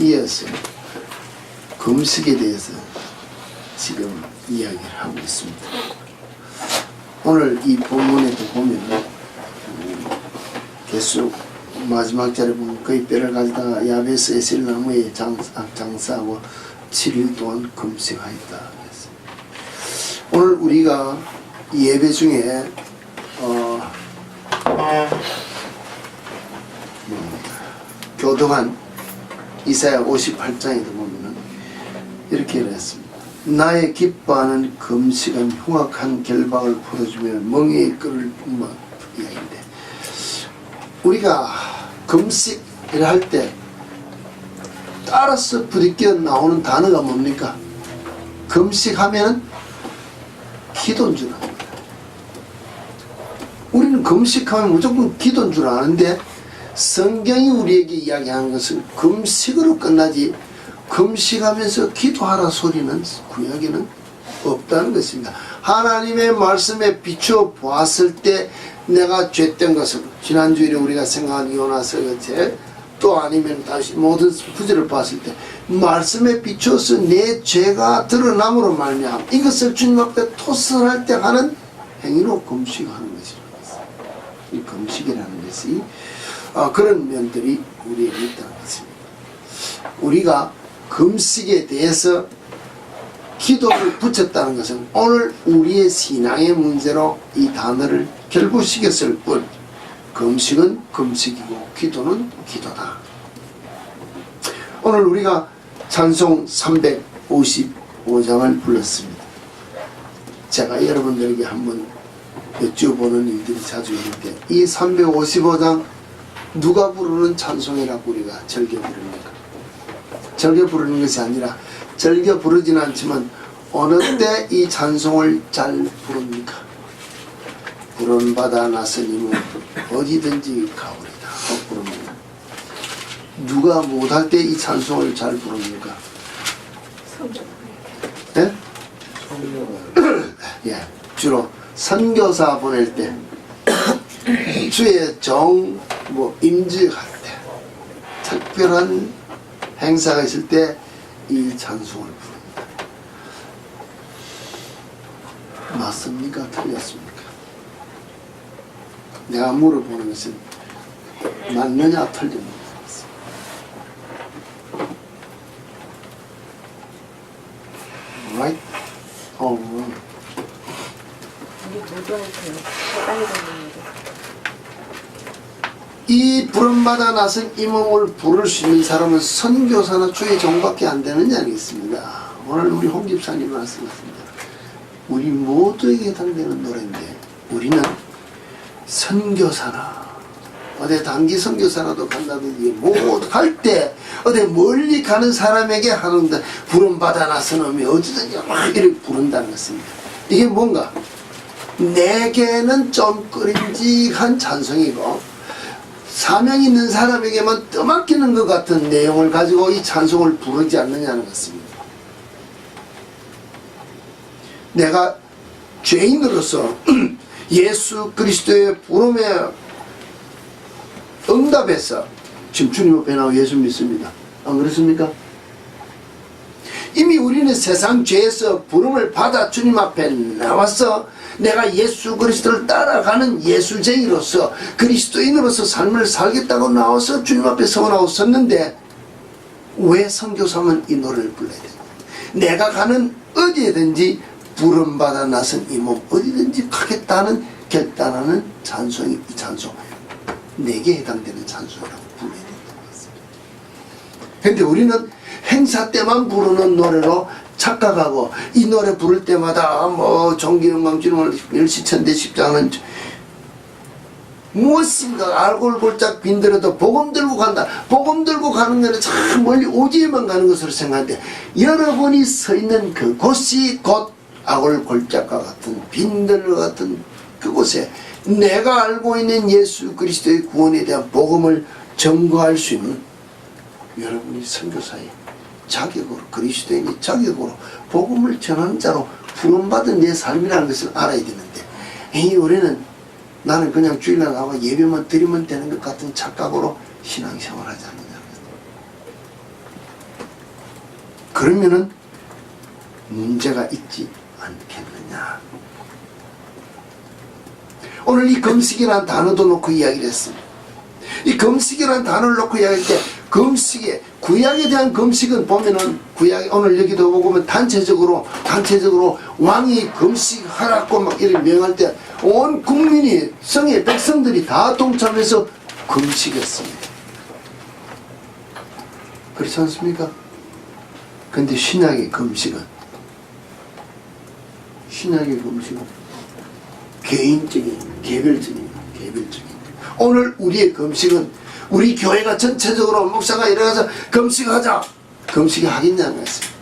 이어서 금식에 대해서 지금 이야기를 하고 있습니다. 오늘 이 본문에도 보면 계속 마지막 절에 보면 그의 뼈를 가져다가 야베스 에셀나무에 장사하고 7일 동안 금식하였다. 오늘 우리가 예배 중에 교독한 이사야 58장에도 보면은 이렇게 했습니다. 나의 기뻐하는 금식은 흉악한 결박을 풀어주며 멍에의 끈을 뿜어 이야기인데, 우리가 금식을 할 때 따라서 부딪혀 나오는 단어가 뭡니까? 금식하면 기도인 줄 압니다. 우리는 금식하면 무조건 기도인 줄 아는데, 성경이 우리에게 이야기하는 것은 금식으로 끝나지 금식하면서 기도하라 소리는 구약에는 없다는 것입니다. 하나님의 말씀에 비추어 보았을 때 내가 죄된 것을, 지난주일에 우리가 생각한 요나서 같이, 또 아니면 다시 모든 구절을 봤을 때 말씀에 비추어서 내 죄가 드러남으로 말미암아 이것을 주님 앞에 토설할 때 하는 행위로 금식하는 것이라는 것입니다. 이 금식이라는 것이 그런 면들이 우리에게 있다는 것입니다. 우리가 금식에 대해서 기도를 붙였다는 것은 오늘 우리의 신앙의 문제로 이 단어를 결부시켰을 뿐, 금식은 금식이고 기도는 기도다. 오늘 우리가 찬송 355장을 불렀습니다. 제가 여러분들에게 한번 여쭤보는 일들이 자주 있는데, 이 355장 누가 부르는 찬송이라고 우리가 즐겨 부릅니까? 즐겨 부르는 것이 아니라, 즐겨 부르지는 않지만 어느 때 이 찬송을 잘 부릅니까? 부름받아 나서님은 어디든지 가오리다 부릅니다. 누가 못할 때 이 찬송을 잘 부릅니까? 네? 예, 주로 선교사 보낼 때, 주의 임직할 때, 특별한 행사가 있을 때 이 찬송을 부릅니다. 맞습니까? 틀렸습니까? 내가 물어보는 것은 맞느냐 틀리느냐. Right or wrong? 이 부름받아 나선 이 몸을 부를 수 있는 사람은 선교사나 주의 종밖에 안 되는 게 아니겠습니다. 오늘 우리 홍 집사님 말씀하셨습니다. 우리 모두에게 해당되는 노래인데, 우리는 선교사나 어디 단기 선교사라도 간다든지 모두 갈 때 어디 멀리 가는 사람에게 하는데, 부름받아 나선 놈이 어디든지 막 이렇게 부른다는 것입니다. 이게 뭔가 내게는 좀 끄림직한 찬송이고, 사명 있는 사람에게만 떠맡기는 것 같은 내용을 가지고 이 찬송을 부르지 않느냐는 것입니다. 내가 죄인으로서 예수 그리스도의 부름에 응답해서 지금 주님 앞에 나와 예수 믿습니다. 안 그렇습니까? 이미 우리는 세상 죄에서 부름을 받아 주님 앞에 나와서 내가 예수 그리스도를 따라가는 예수쟁이로서 그리스도인으로서 삶을 살겠다고 나와서 주님 앞에 서원하고 섰는데, 왜 선교사는 이 노래를 불러야 되냐? 내가 가는 어디에든지 부름받아 나선 이 몸 어디든지 가겠다는 결단하는 찬송이, 이 찬송 내게 해당되는 찬송이라고 불러야 된다는 것입니다. 그런데 우리는 행사 때만 부르는 노래로 착각하고, 이 노래 부를 때마다 종기영광주님을 일시천대 십자가는 무엇인가 알골 골짝 빈들어도 복음 들고 간다. 복음 들고 가는 것은 참 멀리 오지에만 가는 것으로 생각하는데, 여러분이 서 있는 그곳이 곧 아골 골짝과 같은 빈들과 같은 그곳에 내가 알고 있는 예수 그리스도의 구원에 대한 복음을 전거할 수 있는 여러분이 선교사의 자격으로, 그리스도인의 자격으로 복음을 전하는 자로 부름받은 내 삶이라는 것을 알아야 되는데, 우리는 나는 그냥 주일날 나와 예배만 드리면 되는 것 같은 착각으로 신앙생활하지 않느냐는 그러면은 문제가 있지 않겠느냐. 오늘 이 금식이라는 단어도 놓고 이야기를 했습니다. 이 금식이라는 단어를 놓고 이야기할 때 금식에 구약에 대한 금식은 보면은 구약 오늘 여기도 보면 단체적으로 왕이 금식하라고 막 이렇게 명할 때 온 국민이 성의 백성들이 다 동참해서 금식했습니다. 그렇지 않습니까? 근데 신약의 금식은 개인적인 개별적인 오늘 우리의 금식은 우리 교회가 전체적으로 목사가 일어나서 금식하자. 금식이 하겠냐는 것입니다.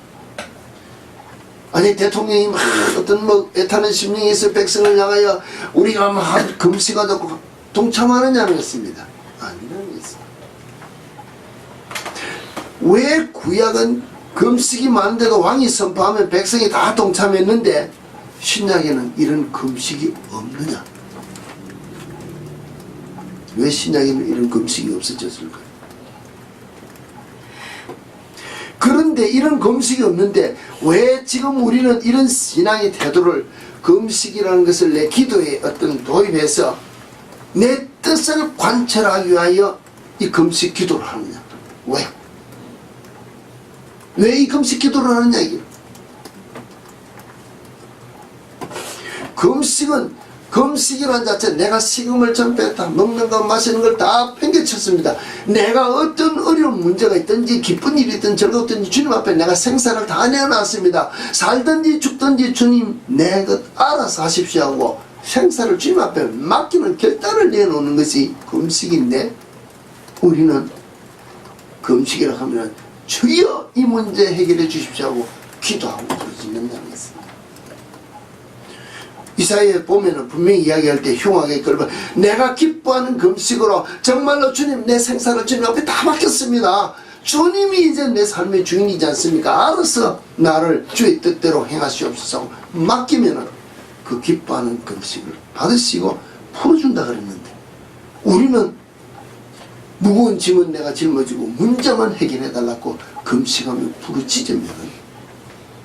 아니 대통령이 막 어떤 애타는 심령이 있어 백성을 향하여 우리가 막 금식하자고 동참하느냐는 것입니다. 아니라는 것입니다. 왜 구약은 금식이 많은데도 왕이 선포하면 백성이 다 동참했는데 신약에는 이런 금식이 없느냐? 왜 신약에는 이런 금식이 없어졌을까요? 그런데 이런 금식이 없는데 왜 지금 우리는 이런 신앙의 태도를 금식이라는 것을 내 기도에 어떤 도입해서 내 뜻을 관철하기 위하여 이 금식 기도를 하느냐? 왜? 왜 이 금식 기도를 하느냐 이게? 금식이라는 자체 내가 식음을 전 뺐다. 먹는 것 마시는 걸 다 팽개쳤습니다. 내가 어떤 어려운 문제가 있든지 기쁜 일이 있든 즐겁든지 주님 앞에 내가 생사를 다 내어놨습니다. 살든지 죽든지 주님 내 것 알아서 하십시오 하고 생사를 주님 앞에 맡기는 결단을 내놓는 것이 금식인데 우리는 금식이라고 하면 주여 이 문제 해결해 주십시오 하고 기도하고 부르짖는다는 것입니다. 이사야에 보면은 분명히 이야기할 때 흉하게 걸면 내가 기뻐하는 금식으로 정말로 주님 내 생사를 주님 앞에 다 맡겼습니다. 주님이 이제 내 삶의 주인이지 않습니까? 알아서 나를 주의 뜻대로 행하시옵소서 맡기면은 그 기뻐하는 금식을 받으시고 풀어준다 그랬는데 우리는 무거운 짐은 내가 짊어지고 문제만 해결해달라고 금식하며 부르짖으면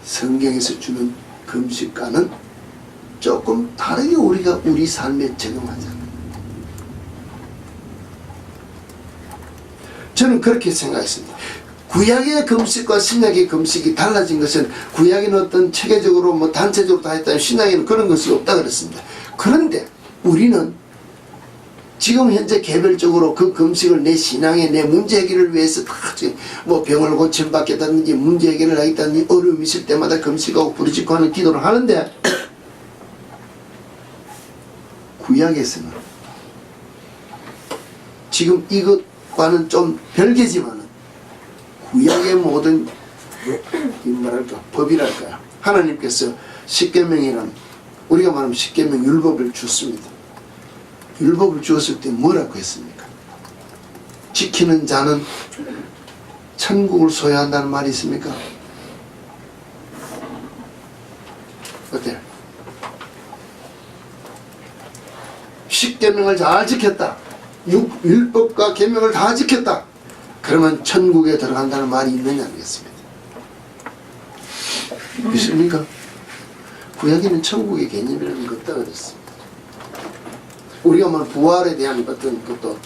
성경에서 주는 금식과는 조금 다르게 우리가 우리 삶에 적용하잖아요. 저는 그렇게 생각했습니다. 구약의 금식과 신약의 금식이 달라진 것은 구약에는 어떤 체계적으로 단체적으로 다 했다면 신약에는 그런 것이 없다 그랬습니다. 그런데 우리는 지금 현재 개별적으로 그 금식을 내 신앙에 내 문제 해결을 위해서 다 병을 고침받겠다든지 문제 해결을 하겠다든지 어려움이 있을 때마다 금식하고 부르짖고 하는 기도를 하는데 구약에서는 지금 이것과는 좀 별개지만은 구약의 모든 법이랄까요? 하나님께서 십계명이라는 우리가 말하면 십계명 율법을 줬습니다. 율법을 주었을 때 뭐라고 했습니까? 지키는 자는 천국을 소유한다는 말이 있습니까? 어때요? 십계명을 잘 지켰다. 율법과 계명을 다 지켰다. 그러면 천국에 들어간다는 말이 있느냐 하겠습니다. 믿습니까? 구약에는 천국의 개념이라는 것 없다 그랬습니다. 우리가 말 부활에 대한 어떤 것도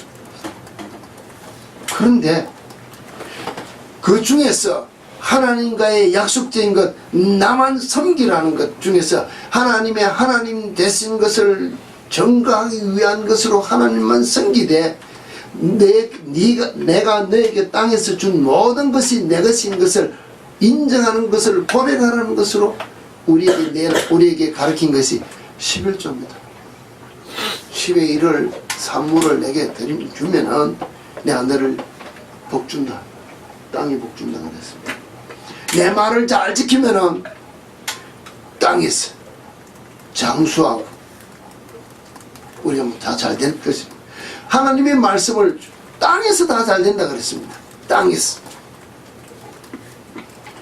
그런데 그 중에서 하나님과의 약속적인 것 나만 섬기라는 것 중에서 하나님의 하나님 되신 것을 전가하기 위한 것으로 하나님만 섬기되 내가 너에게 땅에서 준 모든 것이 내 것인 것을 인정하는 것을 고백하라는 것으로 우리에게 가르친 것이 11조입니다. 10의 1을 산물을 내게 주면은 내가 너를 복준다. 땅이 복준다 그랬습니다. 내 말을 잘 지키면은 땅에서 장수하고 우리가 다 잘 될 것입니다. 하나님의 말씀을 땅에서 다 잘 된다 그랬습니다. 땅에서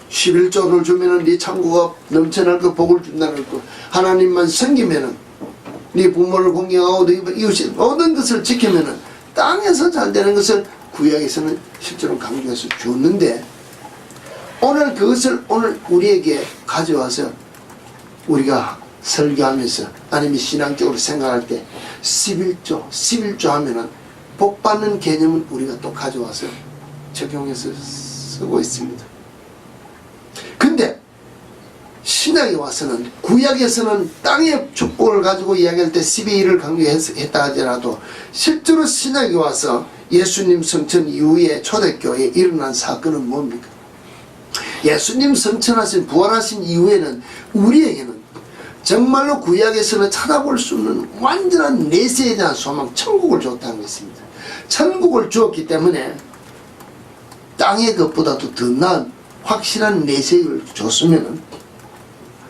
11조를 주면은 네 창고가 넘쳐날 거 복을 준다는 거. 하나님만 섬기면은 네 부모를 공경하고 네 이웃이 모든 것을 지키면은 땅에서 잘 되는 것을 구약에서는 실제로 강조해서 줬는데 오늘 정말 그것을 오늘 우리에게 가져와서 우리가 설교하면서 아니면 신앙적으로 생각할 때 11조 하면은 복받는 개념은 우리가 또 가져와서 적용해서 쓰고 있습니다. 근데 신약에 와서는, 구약에서는 땅의 축복을 가지고 이야기할 때 12일을 강조했다 하더라도 실제로 신약에 와서 예수님 성천 이후에 초대교회에 일어난 사건은 뭡니까? 예수님 성천하신, 부활하신 이후에는 우리에게는 정말로 구약에서는 찾아볼 수 없는 완전한 내세에 대한 소망, 천국을 줬다는 것입니다. 천국을 주었기 때문에 땅의 것보다도 더 나은 확실한 내세를 줬으면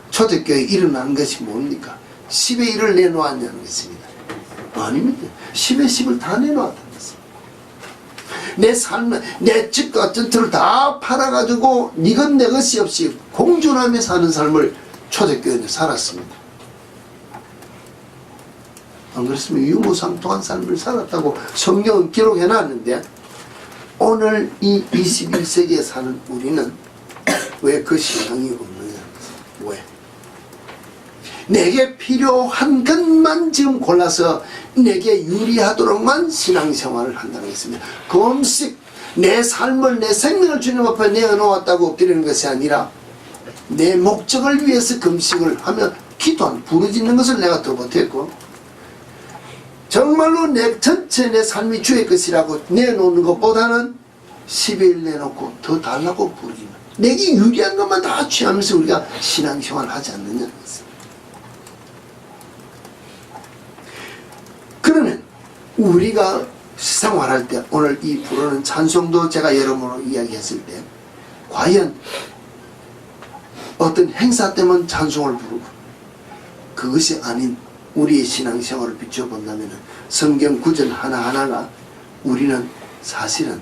초대교회에 일어나는 것이 뭡니까? 10의 1을 내놓았냐는 것입니다. 아닙니다. 10의 10을 다 내놓았다는 것입니다. 내 삶, 내 집과 전투를 다 팔아가지고 니것 내 것이 없이 공존하며 사는 삶을 초대교회는 살았습니다. 안 그렇습니까? 유무상통한 삶을 살았다고 성경은 기록해놨는데 오늘 이 21세기에 사는 우리는 왜 그 신앙이 없느냐? 왜? 내게 필요한 것만 지금 골라서 내게 유리하도록만 신앙생활을 한다는 것입니다. 금식, 내 삶을, 내 생명을 주님 앞에 내어놓았다고 엎드리는 것이 아니라 내 목적을 위해서 금식을 하며 기도한, 부르짖는 것을 내가 더 못했고 정말로 내 전체 내 삶이 주의 것이라고 내놓는 것보다는 10일 내놓고 더 달라고 부르짖는, 내게 유리한 것만 다 취하면서 우리가 신앙생활을 하지 않느냐는 것입니다. 그러면 우리가 생활할 때 오늘 이 부르는 찬송도 제가 여러모로 이야기했을 때 과연 어떤 행사 때만 찬송을 부르고 그것이 아닌 우리의 신앙생활을 비춰본다면 성경 구절 하나하나가 우리는 사실은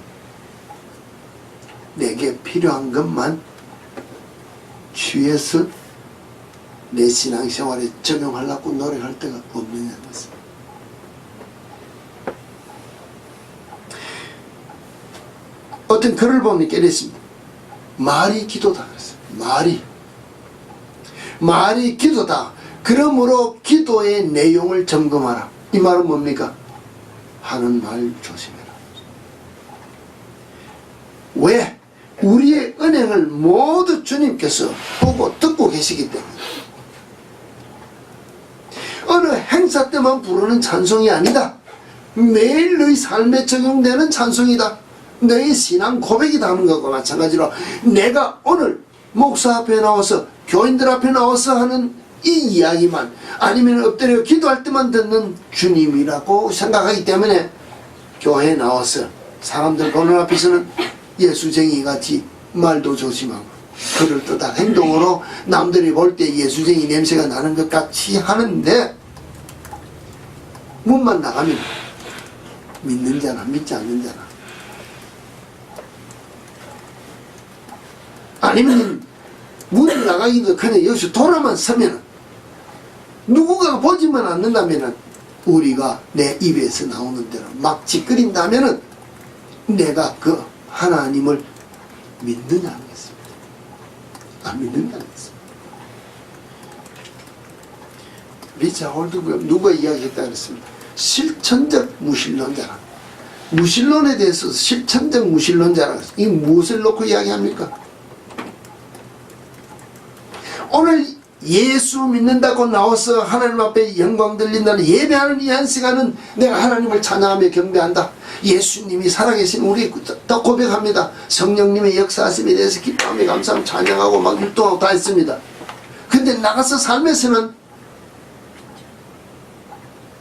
내게 필요한 것만 취해서 내 신앙생활에 적용하려고 노력할 때가 없느냐는 것입니다. 어떤 글을 보니까 이랬습니다. 말이 기도다 그랬어요. 말이 기도다. 그러므로 기도의 내용을 점검하라. 이 말은 뭡니까? 하는 말 조심해라. 왜? 우리의 은행을 모두 주님께서 보고 듣고 계시기 때문에 어느 행사 때만 부르는 찬송이 아니다. 매일 너희 삶에 적용되는 찬송이다. 너희 신앙 고백이 담은 것과 마찬가지로 내가 오늘 목사 앞에 나와서 교인들 앞에 나와서 하는 이 이야기만 아니면 엎드려 기도할 때만 듣는 주님이라고 생각하기 때문에 교회에 나와서 사람들 보는 앞에서는 예수쟁이 같이 말도 조심하고 글을 떠다 행동으로 남들이 볼 때 예수쟁이 냄새가 나는 것 같이 하는데 문만 나가면 믿는 자나 믿지 않는 자나 아니면 문을 나가기도 그냥 여기서 돌아만 서면 누군가가 보지만 않는다면 우리가 내 입에서 나오는 대로 막 짓거린다면 내가 그 하나님을 믿느냐는 것입니다. 안 믿는다는 것입니다. 리차 홀드가 누가 이야기했다 그랬습니다. 실천적 무신론자라. 무신론에 대해서 실천적 무신론자라. 이 무엇을 놓고 이야기합니까? 오늘 예수 믿는다고 나와서 하나님 앞에 영광 들린다는 예배하는 이 한 시간은 내가 하나님을 찬양하며 경배한다. 예수님이 살아계신 우리 더 고백합니다. 성령님의 역사하심에 대해서 기뻐하며 감사하며 찬양하고 막 율동하고 다 했습니다. 근데 나가서 삶에서는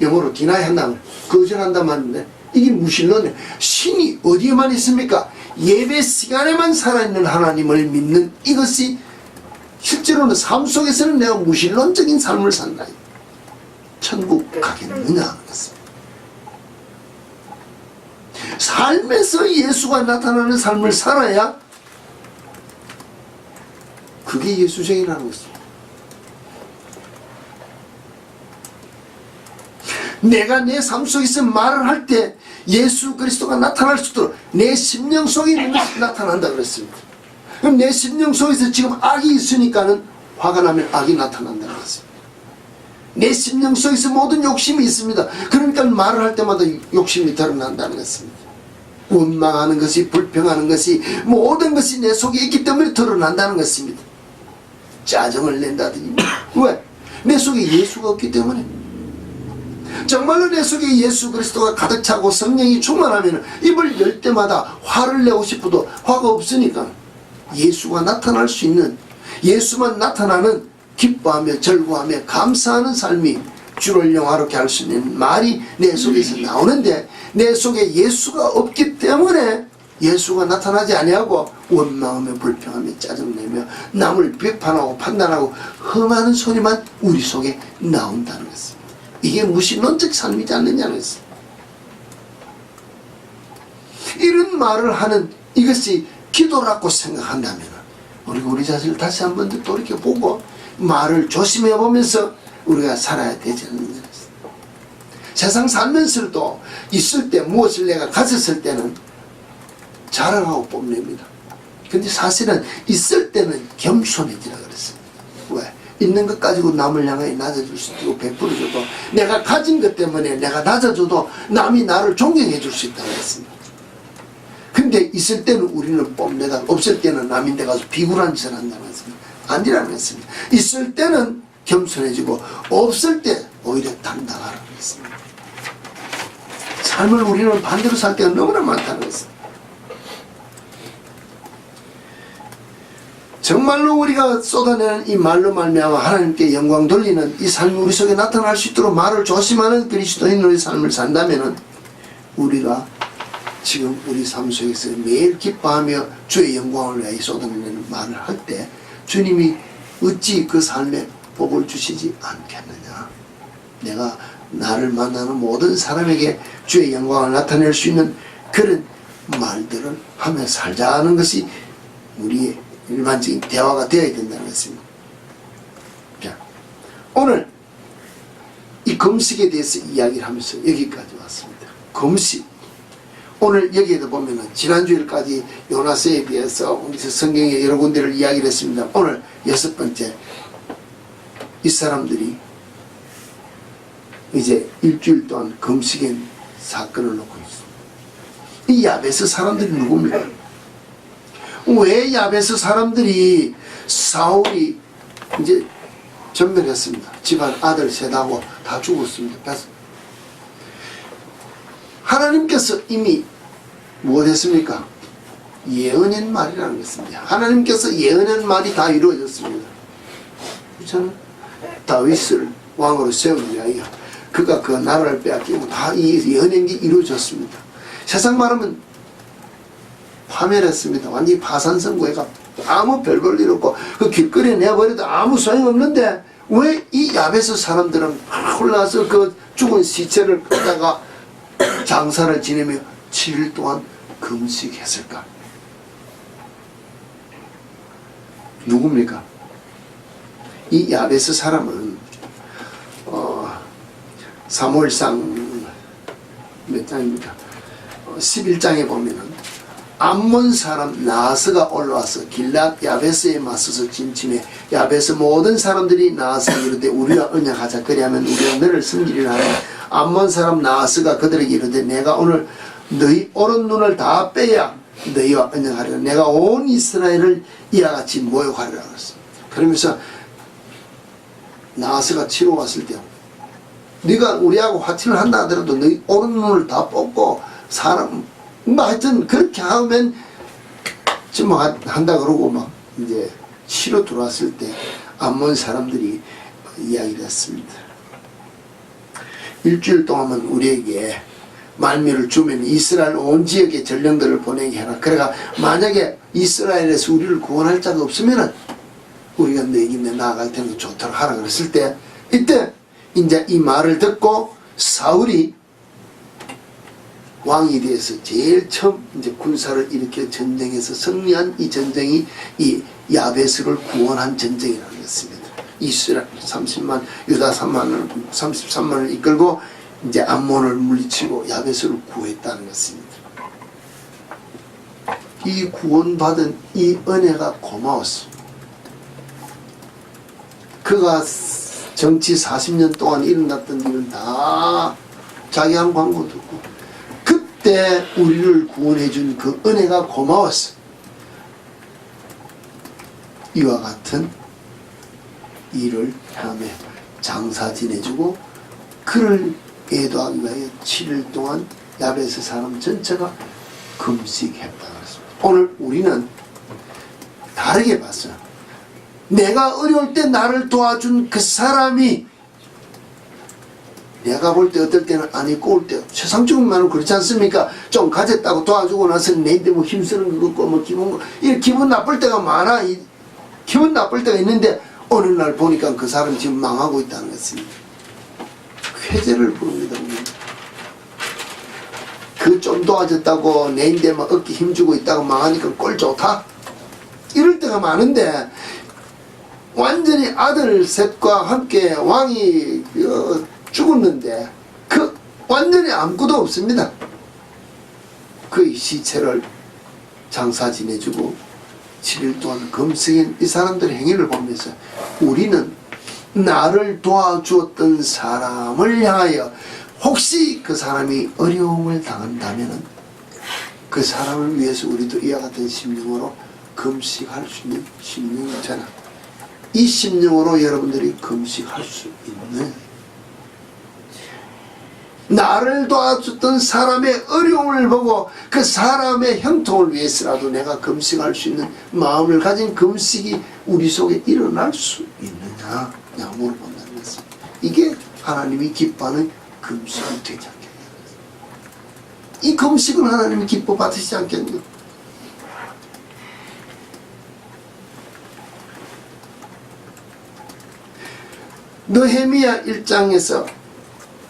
영어로 디나이한다면 거절한단 말인데 이게 무신론이에요. 신이 어디에만 있습니까? 예배 시간에만 살아있는 하나님을 믿는 이것이 실제로는 삶 속에서는 내가 무신론적인 삶을 산다. 천국 가겠느냐 그랬습니다. 삶에서 예수가 나타나는 삶을 살아야 그게 예수쟁이라는 것입니다. 내가 내 삶 속에서 말을 할 때 예수 그리스도가 나타날 수 있도록 내 심령 속에 있는 것이 나타난다 그랬습니다. 그럼 내 심령 속에서 지금 악이 있으니까는 화가 나면 악이 나타난다는 것입니다. 내 심령 속에서 모든 욕심이 있습니다. 그러니까 말을 할 때마다 욕심이 드러난다는 것입니다. 원망하는 것이, 불평하는 것이, 모든 것이 내 속에 있기 때문에 드러난다는 것입니다. 짜증을 낸다든지. 왜? 내 속에 예수가 없기 때문에. 정말로 내 속에 예수 그리스도가 가득 차고 성령이 충만하면 입을 열 때마다 화를 내고 싶어도 화가 없으니까 예수가 나타날 수 있는, 예수만 나타나는 기뻐하며 절구하며 감사하는 삶이 주를 영화롭게 할 수 있는 말이 내 속에서 나오는데, 내 속에 예수가 없기 때문에 예수가 나타나지 아니하고 원망하며 불평하며 짜증내며 남을 비판하고 판단하고 험하는 소리만 우리 속에 나온다는 것입니다. 이게 무신론적 삶이지 않느냐는 것입니다. 이런 말을 하는 이것이 기도라고 생각한다면 우리 자신을 다시 한번 더 돌이켜보고 말을 조심해 보면서 우리가 살아야 되지 않느냐. 세상 살면서도 있을 때 무엇을 내가 가졌을 때는 자랑하고 뽐냅니다. 근데 사실은 있을 때는 겸손해지라 그랬습니다. 왜? 있는 것 가지고 남을 향하여 낮아줄 수 있고 베풀어줘도, 내가 가진 것 때문에 내가 낮아져도 남이 나를 존경해 줄 수 있다고 했습니다. 근데 있을 때는 우리는 뽐내다, 없을 때는 남인데 가서 비굴한 짓을 한다는 것입니다. 아니라는 것입니다. 있을 때는 겸손해지고 없을 때 오히려 당당하라는 것입니다. 삶을 우리는 반대로 살 때가 너무나 많다는 것입니다. 정말로 우리가 쏟아내는 이 말로 말미암아 하나님께 영광 돌리는 이 삶이 우리 속에 나타날 수 있도록 말을 조심하는 그리스도인의 삶을 산다면 우리가 지금 우리 삶 속에서 매일 기뻐하며 주의 영광을 위하여 쏟아내는 말을 할 때 주님이 어찌 그 삶에 복을 주시지 않겠느냐. 내가 나를 만나는 모든 사람에게 주의 영광을 나타낼 수 있는 그런 말들을 하며 살자는 것이 우리의 일반적인 대화가 되어야 된다는 것입니다. 자, 오늘 이 금식에 대해서 이야기를 하면서 여기까지 왔습니다. 금식. 오늘 여기에도 보면은 지난주일까지 요나서에 대해서 우리 성경에 여러 군데를 이야기를 했습니다. 오늘 6번째, 이 사람들이 이제 일주일 동안 금식의 사건을 놓고 있습니다. 이 야베스 사람들이 누굽니까? 왜 야베스 사람들이 사울이 이제 전멸했습니다. 집안 아들 셋하고 다 죽었습니다. 하나님께서 이미 무엇했습니까? 예언한 말이라는 것입니다. 하나님께서 예언한 말이 다 이루어졌습니다. 그렇잖아요? 다윗을 왕으로 세우기 위하여 그가 그 나라를 빼앗기고 다 이 예언한 게 이루어졌습니다. 세상 말하면 파멸했습니다. 완전히 파산선고해가 아무 별 볼 일 없고 그 길거리에 내버려도 아무 소용없는데 왜 이 야베스 사람들은 올라와서 그 죽은 시체를 갖다가 장사를 지내며 7일 동안 금식했을까? 누굽니까? 이 야베스 사람은 사무엘상 몇 장입니까? 11장에 보면은 암몬 사람 나하스가 올라와서 길랏 야베스에 맞서서 진침해 야베스 모든 사람들이 나하스에 이르되 우리와 언약하자. 그리하면 우리가 너를 섬기리라 하니 암몬 사람 나하스가 그들에게 이르되 내가 오늘 너희 오른 눈을 다 빼야 너희와 언약하리라. 내가 온 이스라엘을 이와 같이 모욕하리라 그랬습니다. 그러면서 나하스가 치러 왔을 때 네가 우리하고 화친을 한다 하더라도 너희 오른 눈을 다 뽑고 사람 뭐 하여튼 그렇게 하면 지금 한다 그러고 막 이제 치러 들어왔을 때 암몬 사람들이 이야기를 했습니다. 일주일 동안은 우리에게 말미를 주면 이스라엘 온 지역의 전령들을 보내게 해라. 그래가 만약에 이스라엘에서 우리를 구원할 자가 없으면은 우리가 너에게 나아갈 테니 좋도록 하라 그랬을 때 이때 이제 이 말을 듣고 사울이 왕이 돼서 제일 처음 이제 군사를 일으켜 전쟁에서 승리한 이 전쟁이 이 야베스를 구원한 전쟁이라는 것입니다. 이스라엘 30만, 유다 33만을 이끌고 이제 암몬을 물리치고 야베스를 구했다는 것입니다. 이 구원받은 이 은혜가 고마웠어. 그가 정치 40년 동안 일어났던 일은 다 자기 한 광고 듣고 그때 우리를 구원해 준 그 은혜가 고마웠어. 이와 같은 일을 함에 장사 지내주고 그를 애도하기 위하여 7일 동안 야베스 사람 전체가 금식했다 그랬습니다. 오늘 우리는 다르게 봤어요. 내가 어려울 때 나를 도와준 그 사람이 내가 볼 때 어떨 때는 안 있고 올 때 세상적인 말은 그렇지 않습니까? 좀 가졌다고 도와주고 나서 내인데 뭐 힘쓰는 거 없고 뭐 기분 나쁠 때가 많아. 기분 나쁠 때가 있는데 어느 날 보니까 그 사람 지금 망하고 있다는 것입니다. 회개를 부릅니다. 그 좀 도와줬다고 내인데 막 어깨 힘주고 있다고 망하니까 꼴 좋다? 이럴 때가 많은데 완전히 아들 셋과 함께 왕이 죽었는데 그 완전히 아무것도 없습니다. 그 시체를 장사 지내주고 7일 동안 금식인 이 사람들의 행위를 보면서 우리는 나를 도와주었던 사람을 향하여 혹시 그 사람이 어려움을 당한다면 그 사람을 위해서 우리도 이와 같은 심령으로 금식할 수 있는 심령이잖아. 이 심령으로 여러분들이 금식할 수 있는 나를 도와줬던 사람의 어려움을 보고 그 사람의 형통을 위해서라도 내가 금식할 수 있는 마음을 가진 금식이 우리 속에 일어날 수 있느냐 물어본다는 것입니다. 이게 하나님이 기뻐하는 금식이 되지 않겠냐. 이 금식은 하나님이 기뻐 받으시지 않겠냐. 느헤미야 1장에서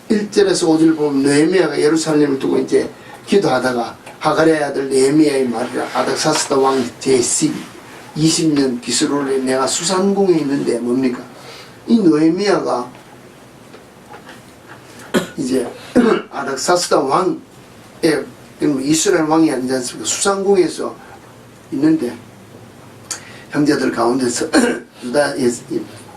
1절에서 5절 보면 느헤미야가 예루살렘을 두고 이제 기도하다가 하가랴의 아들 느헤미야의 말이라 아닥사스다 왕 제12 20년 기술로 내가 수산궁에 있는데 뭡니까? 이 느헤미야가 이제 아닥사스다 왕의 이스라엘 왕이 아니지 않습니까? 수산궁에서 있는데 형제들 가운데서 유다에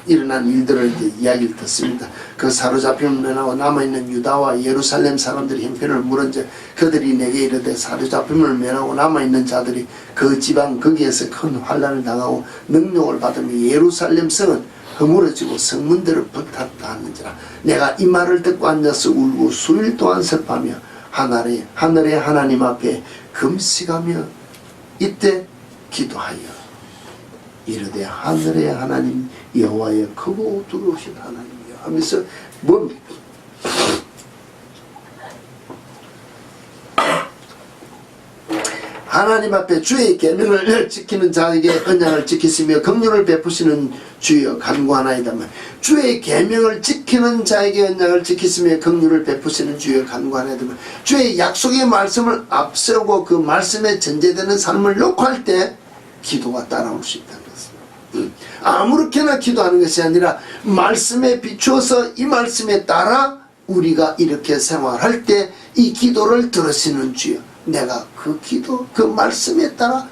일어난 일들을 이제 이야기를 듣습니다. 그 사로잡힘을 면하고 남아있는 유다와 예루살렘 사람들이 형편을 물은즉 그들이 내게 이르되 사로잡힘을 면하고 남아있는 자들이 그 지방 거기에서 큰 환난을 당하고 능력을 받으며 예루살렘 성은 허물어지고 성문들을 불탔다 하는지라. 내가 이 말을 듣고 앉아서 울고 수일 동안 슬퍼하며 하늘의 하나님 앞에 금식하며 이때 기도하여 이르되 하늘의 하나님 여호와여 크고 두려우신 하나님이여 하면서 뭡니까? 하나님 앞에 주의 계명을 지키는 자에게 언약을 지키시며 긍휼을 베푸시는 주여 간구하나이다만 주의 계명을 지키는 자에게 언약을 지키시며 긍휼을 베푸시는 주여 간구하나이다만 주의 약속의 말씀을 앞세우고 그 말씀에 전제되는 삶을 놓고 할 때 기도가 따라올 수 있다는 것입니다. 아무렇게나 기도하는 것이 아니라 말씀에 비추어서 이 말씀에 따라 우리가 이렇게 생활할 때 이 기도를 들으시는 주여 내가 그 기도 그 말씀에 따라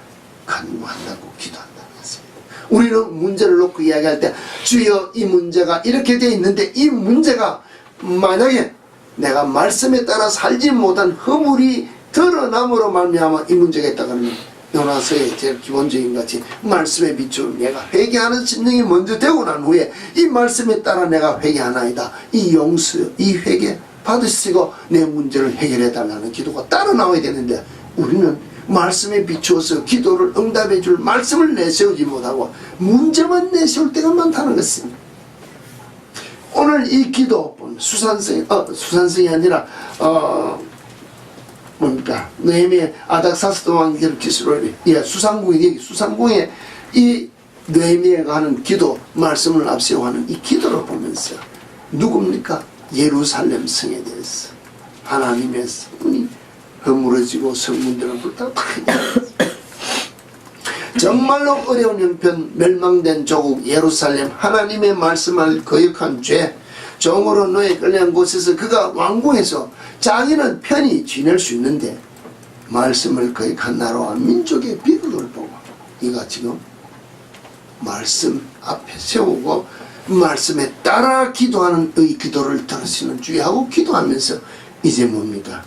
간구한다고 기도한다는 것입니다. 우리는 문제를 놓고 이야기할 때 주여 이 문제가 이렇게 되어 있는데 이 문제가 만약에 내가 말씀에 따라 살지 못한 허물이 드러남으로 말미암아 이 문제가 있다 그러면 요나서의 제일 기본적인 같이 말씀에 비추어 내가 회개하는 심령이 먼저 되고 난 후에 이 말씀에 따라 내가 회개하나이다. 이 용서, 이 회개 받으시고 내 문제를 해결해 달라는 기도가 따로 나와야 되는데 우리는 말씀에 비추어서 기도를 응답해 줄 말씀을 내세우지 못하고 문제만 내세울 때가 많다는 것입니다. 오늘 이 기도본 수산성이 아니라 뭡니까? 느헤미야 아닥사스다 왕의 기술을 수산궁에 이 느헤미야가 하는 기도 말씀을 앞세워 하는 이 기도를 보면서 누굽니까? 예루살렘 성에 대해서 하나님의 성이 허물어지고 성문들은 불타고 정말로 어려운 형편 멸망된 조국 예루살렘 하나님의 말씀을 거역한 죄 종으로 노예 끌려간 곳에서 그가 왕궁에서 자기는 편히 지낼 수 있는데 말씀을 거역한 나라와 민족의 비극을 보고 이가 지금 말씀 앞에 세우고 말씀에 따라 기도하는 의 기도를 들으시는 주의하고 기도하면서 이제 뭡니까?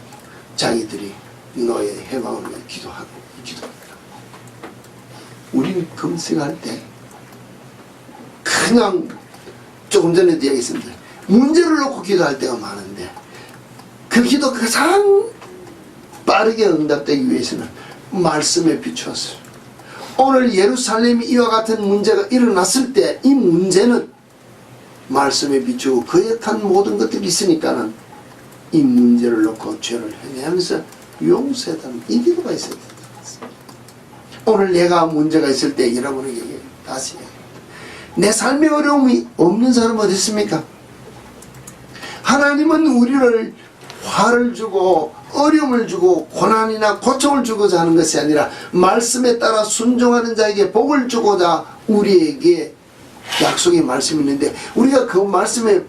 자기들이 너의 해방을 위해 기도합니다. 우리는 검색할 때 그냥 조금 전에도 얘기했습니다. 문제를 놓고 기도할 때가 많은데 그 기도 가장 빠르게 응답되기 위해서는 말씀에 비추어서 오늘 예루살렘이 이와 같은 문제가 일어났을 때 이 문제는 말씀에 비추고 거역한 모든 것들이 있으니까는 이 문제를 놓고 죄를 회개하면서 용서해달라는 이 기도가 있어야 된다. 오늘 내가 문제가 있을 때 여러분에게 다시 내 삶에 어려움이 없는 사람 어디 있습니까? 하나님은 우리를 화를 주고 어려움을 주고 고난이나 고통을 주고자 하는 것이 아니라 말씀에 따라 순종하는 자에게 복을 주고자 우리에게 약속의 말씀이 있는데 우리가 그 말씀에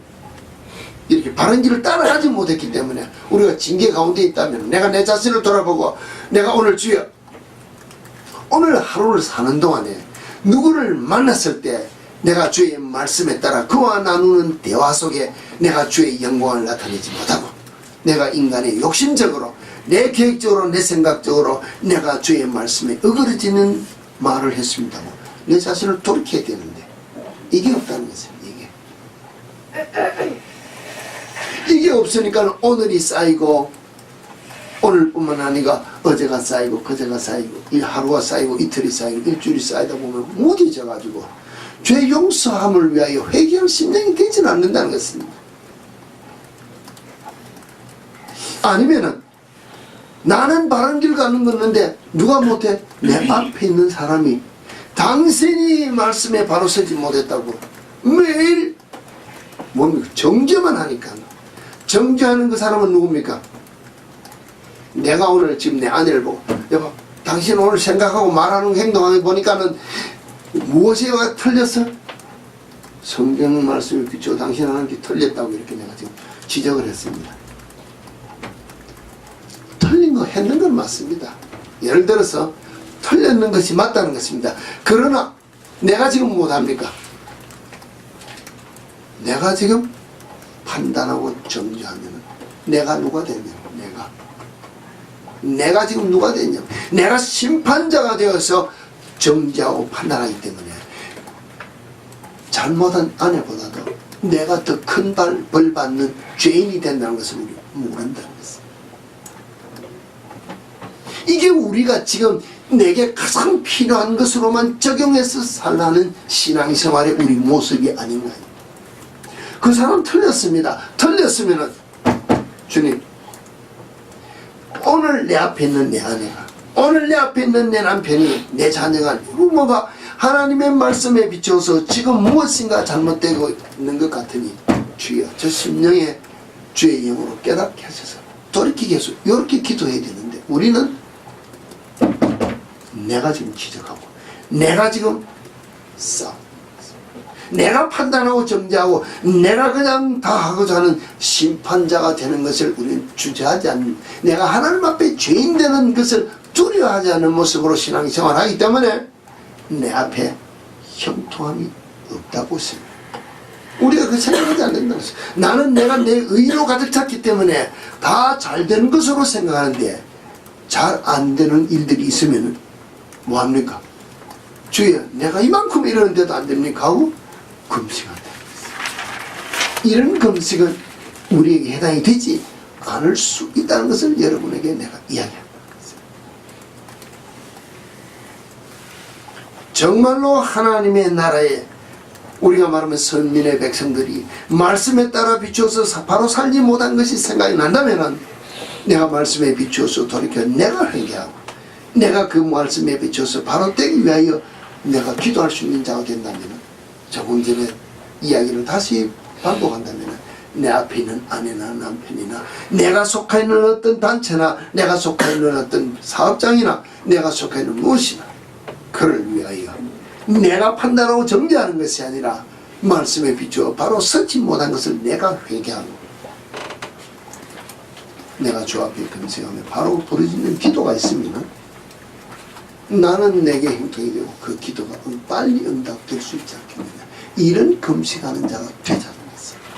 이렇게 바른 길을 따라가지 못했기 때문에 우리가 징계 가운데 있다면 내가 내 자신을 돌아보고 내가 오늘 주여 오늘 하루를 사는 동안에 누구를 만났을 때 내가 주의 말씀에 따라 그와 나누는 대화 속에 내가 주의 영광을 나타내지 못하고 내가 인간의 욕심적으로 내 계획적으로 내 생각적으로 내가 주의 말씀에 어그러지는 말을 했습니다. 내 자신을 돌이켜야 되는데 이게 없다는 거죠. 이게 없으니까 오늘이 쌓이고 오늘뿐만 아니라 어제가 쌓이고 그제가 쌓이고 이 하루가 쌓이고 이틀이 쌓이고 일주일이 쌓이다 보면 무뎌져가지고 죄 용서함을 위하여 회개할 심령이 되지는 않는다는 것입니다. 아니면은 나는 바른 길 가는 건데 누가 못해? 내 앞에 있는 사람이 당신이 말씀에 바로 서지 못했다고 매일 뭡니까? 정죄만 하니까. 정죄하는 그 사람은 누굽니까? 내가 오늘 지금 내 아내를 보고 여보 당신 오늘 생각하고 말하는 행동하는 보니까는 무엇이가 틀렸어? 성경 말씀을 비추어 당신 하는 게 틀렸다고 이렇게 내가 지금 지적을 했습니다. 틀린 거 했는 건 맞습니다. 예를 들어서 틀렸는 것이 맞다는 것입니다. 그러나 내가 지금 못합니까? 내가 지금 판단하고 정죄하면 내가 누가 되냐? 내가 지금 누가 되냐? 내가 심판자가 되어서 정죄하고 판단하기 때문에 잘못한 아내보다도 내가 더 큰 벌 받는 죄인이 된다는 것을 우리 모른다는 것입니다. 이게 우리가 지금 내게 가장 필요한 것으로만 적용해서 살라는 신앙생활의 우리 모습이 아닌가. 그 사람 틀렸습니다. 틀렸으면은 주님 오늘 내 앞에 있는 내 아내가 오늘 내 앞에 있는 내 남편이 내 자녀가 부모가 하나님의 말씀에 비춰서 지금 무엇인가 잘못되고 있는 것 같으니 주여 저 심령에 주의 영으로 깨닫게 하셔서 돌이키게 해서 이렇게 기도해야 되는데 우리는 내가 지금 지적하고 내가 지금 싸우고 내가 판단하고 정죄하고 내가 그냥 다 하고자 하는 심판자가 되는 것을 우리는 주저하지 않는 내가 하나님 앞에 죄인 되는 것을 두려워하지 않는 모습으로 신앙생활을 하기 때문에 내 앞에 형통함이 없다고 했습니다. 우리가 그 생각하지 않는다는 것이죠. 나는 내가 내 의로 가득 찼기 때문에 다 잘 되는 것으로 생각하는데 잘 안 되는 일들이 있으면 뭐합니까? 주여 내가 이만큼 이러는데도 안 됩니까? 하고 금식한다. 이런 금식은 우리에게 해당이 되지 않을 수 있다는 것을 여러분에게 내가 이야기합니다. 정말로 하나님의 나라에 우리가 말하면 선민의 백성들이 말씀에 따라 비추어서 바로 살지 못한 것이 생각이 난다면 내가 말씀에 비추어서 돌이켜 내가 회개하고 내가 그 말씀에 비추어서 바로 되기 위하여 내가 기도할 수 있는 자가 된다면 조금 전에 이야기를 다시 반복한다면 내 앞에 있는 아내나 남편이나 내가 속해 있는 어떤 단체나 내가 속해 있는 어떤 사업장이나 내가 속해 있는 무엇이나 그를 위하여 내가 판단하고 정죄하는 것이 아니라 말씀에 비추어 바로 서지 못한 것을 내가 회개하고 내가 주 앞에 금식하며 바로 부르짖는 기도가 있으면 나는 내게 형통이 되고 그 기도가 빨리 응답될 수 있지 않겠느냐. 이런 금식하는 자가 되자는 것입니다.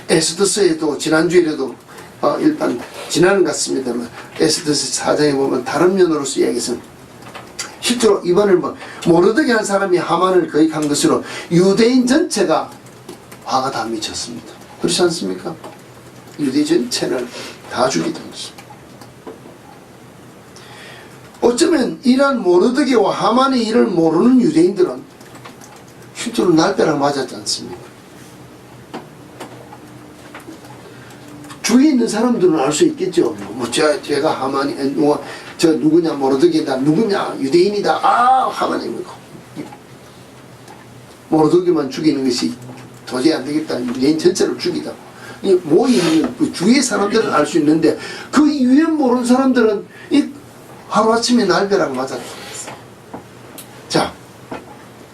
에스더서에도 지난주에도 일단 지나는 것 같습니다만 에스더서 4장에 보면 다른 면으로서 이야기해서 실제로 이번에 모르드게 한 사람이 하만을 거역한 것으로 유대인 전체가 화가 다 미쳤습니다. 그렇지 않습니까? 유대 전체를 다 죽이던 것입니다. 어쩌면 이러한 모르드게와 하만의 일을 모르는 유대인들은 실제로 날벼락 맞았지 않습니까? 주위에 있는 사람들은 알 수 있겠죠. 제가 하만이, 저 누구냐, 모르드게다, 누구냐, 유대인이다, 하만입니까? 모르드게만 죽이는 것이 도저히 안 되겠다. 유대인 전체를 죽이다. 모이는 그 주위의 사람들은 알 수 있는데 그 이외에 모르는 사람들은 하루아침에 날벼락 맞았다. 자,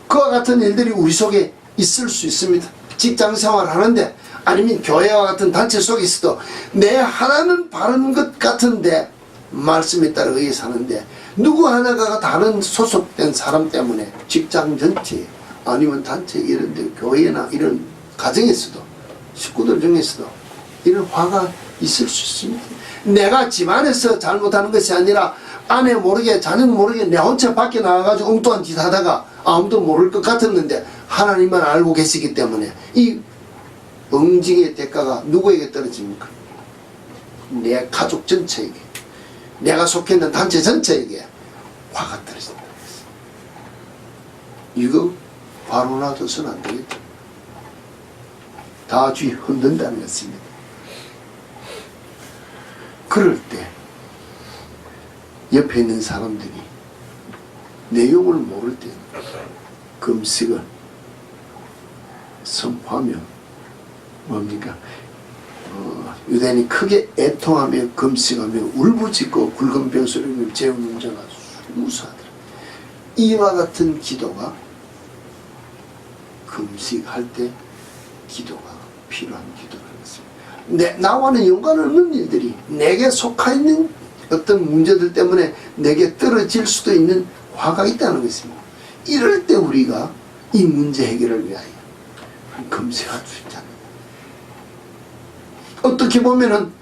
그와 같은 일들이 우리 속에 있을 수 있습니다. 직장생활 하는데 아니면 교회와 같은 단체 속에 있어도 내 하나는 바른 것 같은데 말씀에 따라 의해 사는데 누구 하나가 다른 소속된 사람 때문에 직장 전체 아니면 단체 이런 데 교회나 이런 가정에서도 식구들 중에서도 이런 화가 있을 수 있습니다. 내가 집안에서 잘못하는 것이 아니라 아내 모르게 자녀 모르게 내 혼자 밖에 나가가지고 엉뚱한 짓 하다가 아무도 모를 것 같았는데 하나님만 알고 계시기 때문에 이 응징의 대가가 누구에게 떨어집니까? 내 가족 전체에게, 내가 속해 있는 단체 전체에게 화가 떨어진다. 이거 바로 놔둬서는 안 되겠다. 다 주위 흔든다는 것입니다. 그럴 때 옆에 있는 사람들이 내용을 모를 때는 금식을 선포하며 뭡니까? 유대인이 크게 애통하며 금식하며 울부짖고 굵은 벼슬을 재우는 자가 무수하더라. 이와 같은 기도가 금식할 때 기도가 필요한 기도라는 것입니다. 나와는 연관없는 일들이 내게 속해 있는 어떤 문제들 때문에 내게 떨어질 수도 있는 화가 있다는 것입니다. 이럴 때 우리가 이 문제 해결을 위하여 금식할 수 있잖아요. 어떻게 보면은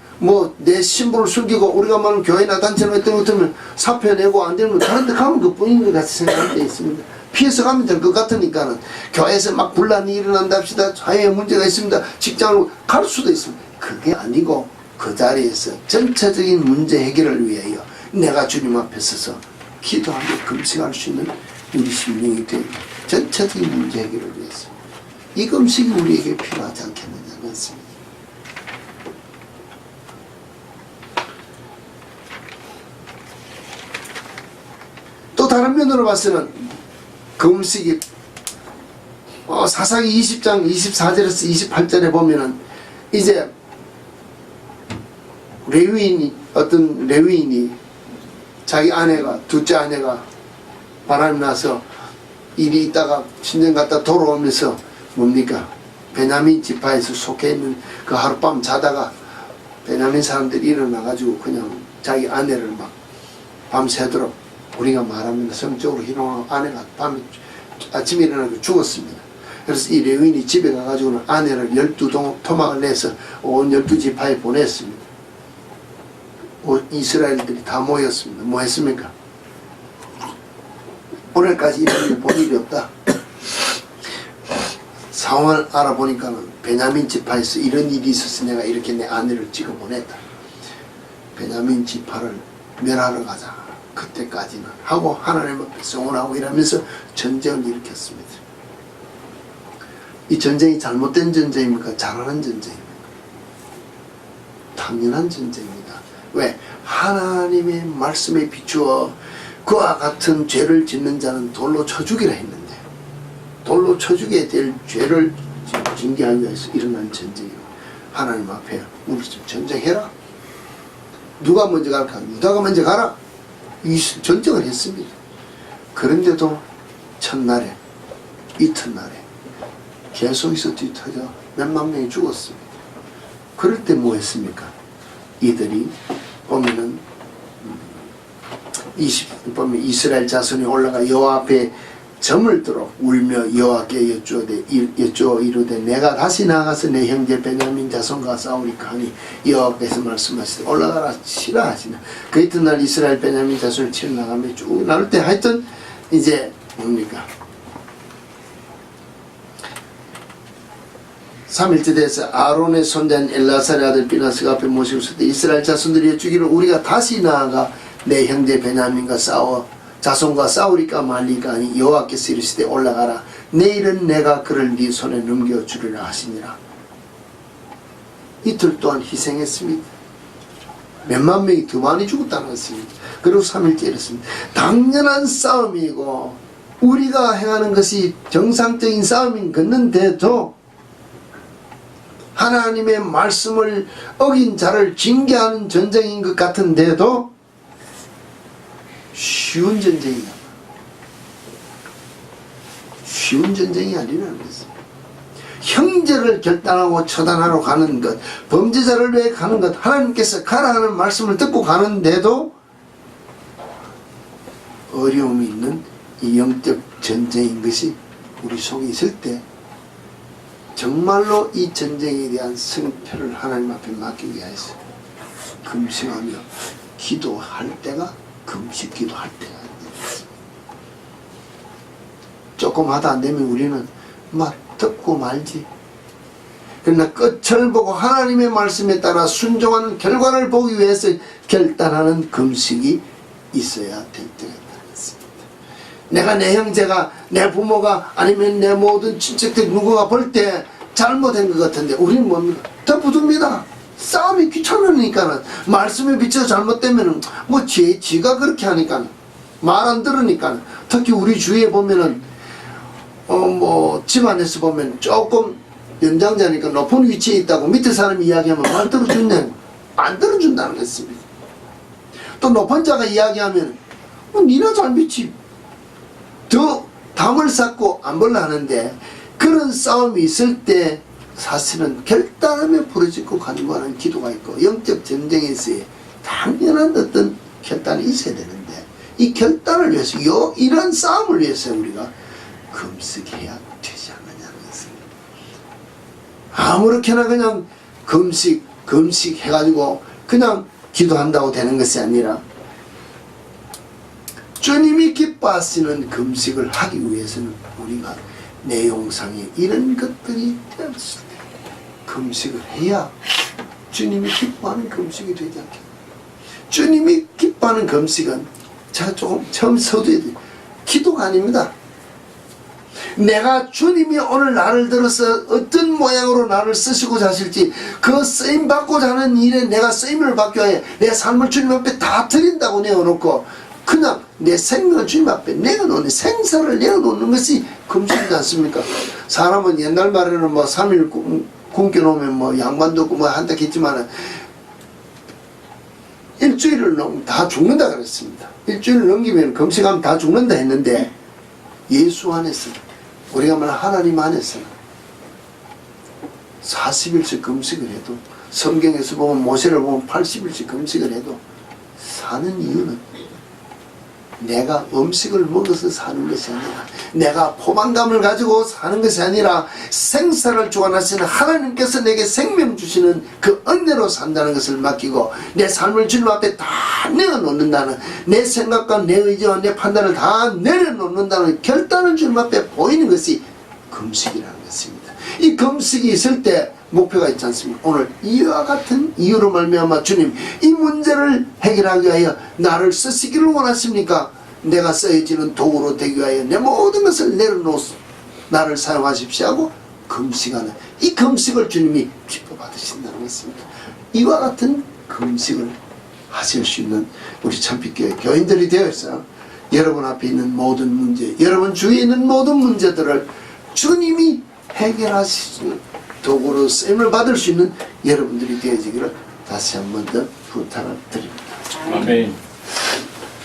내 신분을 숨기고 우리가 말하는 교회나 단체나 어떤 것 같으면 사표 내고 안 되면 다른 데 가면 그뿐인 것 같이 생각할 때 있습니다. 피해서 가면 될 것 같으니까는 교회에서 막 분란이 일어난다 합시다. 사회에 문제가 있습니다. 직장으로 갈 수도 있습니다. 그게 아니고 그 자리에서 전체적인 문제 해결을 위하여 내가 주님 앞에 서서 기도하며 금식할 수 있는 우리 심령이 되는 전체적인 문제 해결을 위해서 이 금식이 우리에게 필요하지 않겠느냐는 것입니다. 또 다른 면으로 봐서는 금식이 사사기 20장 24절에서 28절에 보면은 이제 어떤 레위인이 자기 아내가 둘째 아내가 바람이 나서 일이 있다가 친정 갔다 돌아오면서 뭡니까? 베냐민 지파에서 속해 있는 그 하룻밤 자다가 베냐민 사람들이 일어나가지고 그냥 자기 아내를 막 밤새도록 우리가 말하면 성적으로 희롱하고 아내가 아침에 일어나서 죽었습니다. 그래서 이 레위인이 집에 가가지고는 아내를 12토막을 내서 온 12지파에 보냈습니다. 이스라엘들이 다 모였습니다. 뭐 했습니까? 오늘까지 이런 일 본 일이 없다. 상황을 알아보니까는 베냐민 지파에서 이런 일이 있어서 내가 이렇게 내 아내를 찍어 보냈다. 베냐민 지파를 멸하러 가자. 그때까지는 하고 하나님 앞에 성원하고 이러면서 전쟁을 일으켰습니다. 이 전쟁이 잘못된 전쟁입니까? 잘하는 전쟁입니까? 당연한 전쟁입니다. 왜? 하나님의 말씀에 비추어 그와 같은 죄를 짓는 자는 돌로 쳐 죽이라 했는데 돌로 쳐 죽게 될 죄를 징계하기 위해서 일어난 전쟁이에요. 하나님 앞에 우리 좀 전쟁해라. 누가 먼저 갈까? 유다가 먼저 가라. 이 전쟁을 했습니다. 그런데도 첫날에 이튿날에 계속해서 뒤터져 몇만 명이 죽었습니다. 그럴 때 뭐 했습니까? 이들이 보면은 보면 이스라엘 자손이 올라가 여호와 앞에 점을 들어 울며 여호와께 여쭈어 이르되 내가 다시 나가서 내 형제 베냐민 자손과 싸우리까 하니 여호와께서 말씀하시되 올라가라 치라 하시나 그 이튿날 이스라엘 베냐민 자손을 치러 나가며 쭉 나올 때 하여튼 이제 뭡니까 3일째 돼서 아론의 손자인 엘라살의 아들 비나스가 앞에 모시고 있을 때 이스라엘 자손들이 여쭈기를 우리가 다시 나아가 내 형제 베냐민과 자손과 싸우리까 말리까 하니 여호와께서 이르시되 올라가라 내일은 내가 그를 네 손에 넘겨주리라 하시니라. 이틀 동안 희생했습니다. 몇만 명이 더 많이 죽었다는 것입니다. 그리고 3일째 이랬습니다. 당연한 싸움이고 우리가 행하는 것이 정상적인 싸움인 걷는데도 하나님의 말씀을 어긴 자를 징계하는 전쟁인 것 같은데도 쉬운 전쟁이야. 쉬운 전쟁이 아니라는 것입니다. 형제를 결단하고 처단하러 가는 것, 범죄자를 위해 가는 것, 하나님께서 가라 하는 말씀을 듣고 가는데도 어려움이 있는 이 영적 전쟁인 것이 우리 속에 있을 때 정말로 이 전쟁에 대한 승패를 하나님 앞에 맡기기 위해서 금식하며 기도할 때가 금식 기도할 때가 있습니다. 조금 하다 안 되면 우리는 막 듣고 말지. 그러나 끝을 보고 하나님의 말씀에 따라 순종하는 결과를 보기 위해서 결단하는 금식이 있어야 될 때가 있다는 것입니다. 내가 내 형제가 내 부모가 아니면 내 모든 친척들 누구가 볼 때 잘못한 것 같은데 우리는 뭡니까? 덮어둡니다. 싸움이 귀찮으니까는 말씀에 비춰서 잘못되면은 뭐 지가 그렇게 하니까 말 안 들으니까 특히 우리 주위에 보면은 뭐 집안에서 보면 조금 연장자니까 높은 위치에 있다고 밑에 사람이 이야기하면 말 들어주냐? 안 들어준다는 것입니다. 또 높은 자가 이야기하면 니나 잘 믿지 더 담을 쌓고 안 볼라 하는데 그런 싸움이 있을 때 사실은 결단하며 부르짖고 간구하는 기도가 있고 영적 전쟁에서의 당연한 어떤 결단이 있어야 되는데 이 결단을 위해서 이런 싸움을 위해서 우리가 금식해야 되지 않느냐는 것입니다. 아무렇게나 그냥 금식 해가지고 그냥 기도한다고 되는 것이 아니라 주님이 기뻐하시는 금식을 하기 위해서는 우리가 내용상에 이런 것들이 없을 때 금식을 해야 주님이 기뻐하는 금식이 되지 않겠나. 주님이 기뻐하는 금식은 제가 조금 처음 서두에 기도가 아닙니다. 내가 주님이 오늘 나를 들어서 어떤 모양으로 나를 쓰시고자 하실지 그 쓰임 받고자 하는 일에 내가 쓰임을 받기 위해 내 삶을 주님 앞에 다 드린다고 내어놓고 그냥 내 생명을 주님 앞에 내어놓는 생사를 내어놓는 것이 금식이지 않습니까? 사람은 옛날 말에는 뭐 3일 굶겨놓으면 뭐 양반도 없고 뭐 한다 했지만은 일주일을 넘으면 다 죽는다 그랬습니다. 일주일을 넘기면 금식하면 다 죽는다 했는데 예수 안에서 우리가 말하는 하나님 안에서 40일씩 금식을 해도 성경에서 보면 모세를 보면 80일씩 금식을 해도 사는 이유는 내가 음식을 먹어서 사는 것이 아니라 내가 포만감을 가지고 사는 것이 아니라 생사를 주관하시는 하나님께서 내게 생명 주시는 그 은혜로 산다는 것을 맡기고 내 삶을 주님 앞에 다 내어놓는다는 내 생각과 내 의지와 내 판단을 다 내려놓는다는 결단을 주님 앞에 보이는 것이 금식이라는 것입니다. 이 금식이 있을 때 목표가 있지 않습니까? 오늘 이와 같은 이유로 말미암아 주님 이 문제를 해결하기 위하여 나를 쓰시기를 원하십니까? 내가 쓰여지는 도구로 되기 위하여 내 모든 것을 내려놓소 나를 사용하십시오 하고 금식하는 이 금식을 주님이 기뻐 받으신다는 것입니다. 이와 같은 금식을 하실 수 있는 우리 참빛교회 교인들이 되어 있어요. 여러분 앞에 있는 모든 문제, 여러분 주위에 있는 모든 문제들을 주님이 해결하시는 도구로 쓰임을 받을 수 있는 여러분들이 되어지기를 다시 한 번 더 부탁을 드립니다. 아멘.